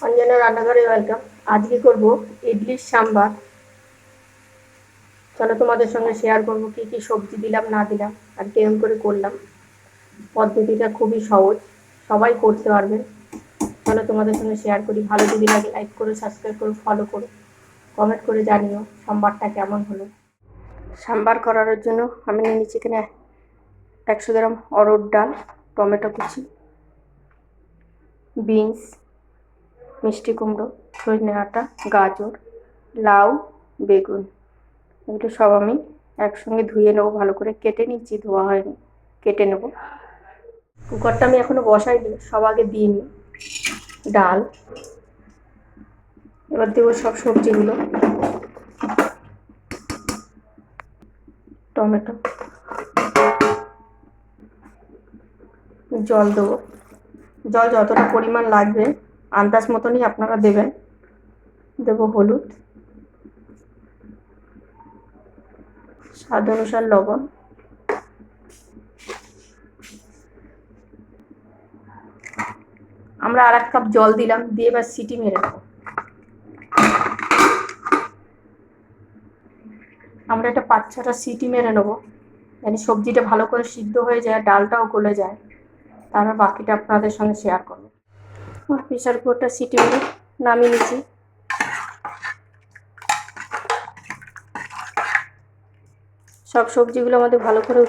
অঞ্জনা রান্নাঘরে ওয়েলকাম। আজকে করব ইডলির সাম্বার। চলো তোমাদের সঙ্গে শেয়ার করব কি কি সবজি দিলাম না দিলাম আর কেমন করে করলাম। পদ্ধতিটা খুবই সহজ, সবাই করতে পারবে। চলো তোমাদের সঙ্গে শেয়ার করি। ভালো যদি লাগে লাইক করো, সাবস্ক্রাইব করো, ফলো করো, কমেন্ট করে জানিও সাম্বারটা কেমন হলো। সাম্বার করার জন্য আমি নিয়ে নিচ্ছি এখানে 100 গ্রাম অরহর ডাল, টমেটো কুচি, বিনস, মিষ্টি কুমড়ো, সজনে ডাঁটা, গাজর, লাউ, বেগুন। এগুলো সব আমি একসঙ্গে ধুয়ে নেবো, ভালো করে কেটে নিচ্ছি, ধোয়া হয়নি, কেটে নেব। কুকারটা আমি এখনো বসাইনি, সব আগে দিয়ে নিই। ডাল, এবার দেবো সব সবজিগুলো, টমেটো, জল দেবো। জল যতটা পরিমাণ লাগবে আন্দাজ মতনই আপনারা দেবেন। দেবো হলুদ, স্বাদ অনুসার লবণ, আমরা আর 1 কাপ জল দিলাম, দিয়ে এবার সিটি মেরে নেব। আমরা এটা 5-6টা সিটি মেরে নেবো, মানে সবজিটা ভালো করে সিদ্ধ হয়ে যায়, ডালটাও গলে যায়। তারপর বাকিটা আপনাদের সঙ্গে শেয়ার করবো। প্রেশার কুকারটা সিটি মেরে নামিয়ে নিচ্ছি। সব সবজিগুলো আমাদের ভালো করে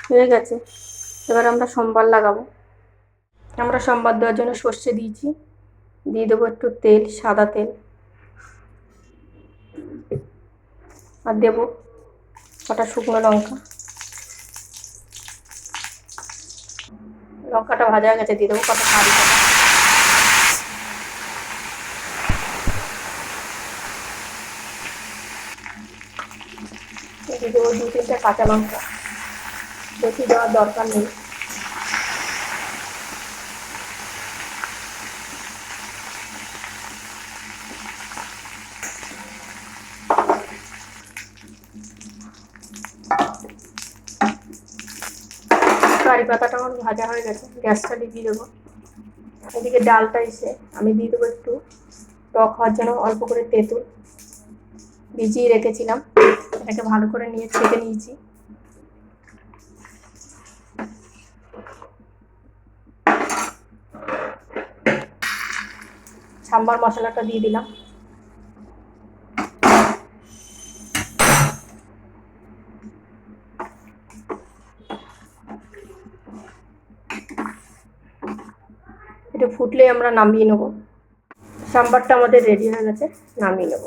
হয়ে গেছে। এবার আমরা সম্বার লাগাবো। আমরা সম্বার দেওয়ার জন্য সর্ষে দিয়েছি, দিয়ে দেবো একটু তেল, সাদা তেল, আর দেবো কটা শুকনো লঙ্কা। লঙ্কাটা ভাজা হয়ে গেছে, দিয়ে দেবো কটা কারি পাতা, দিয়ে দেবো 2-3টে কাঁচা লঙ্কা। বেশি দেওয়ার দরকার নেই। কারি পাতাটা আমার ভাজা হয়ে গেছে, গ্যাসটা লিভিয়ে দেবো। এদিকে ডালটা এসে আমি দিয়ে দেবো একটু টক হওয়ার জন্য অল্প করে তেঁতুল ভিজিয়ে রেখেছিলাম, এটাকে ভালো করে নিয়ে ছেঁকে নিয়েছি। সাম্বার মশলাটা দিয়ে দিলাম। এটা ফুটলে আমরা নামিয়ে নেব। সাম্বারটা আমাদের রেডি হয়ে গেছে, নামিয়ে নেব।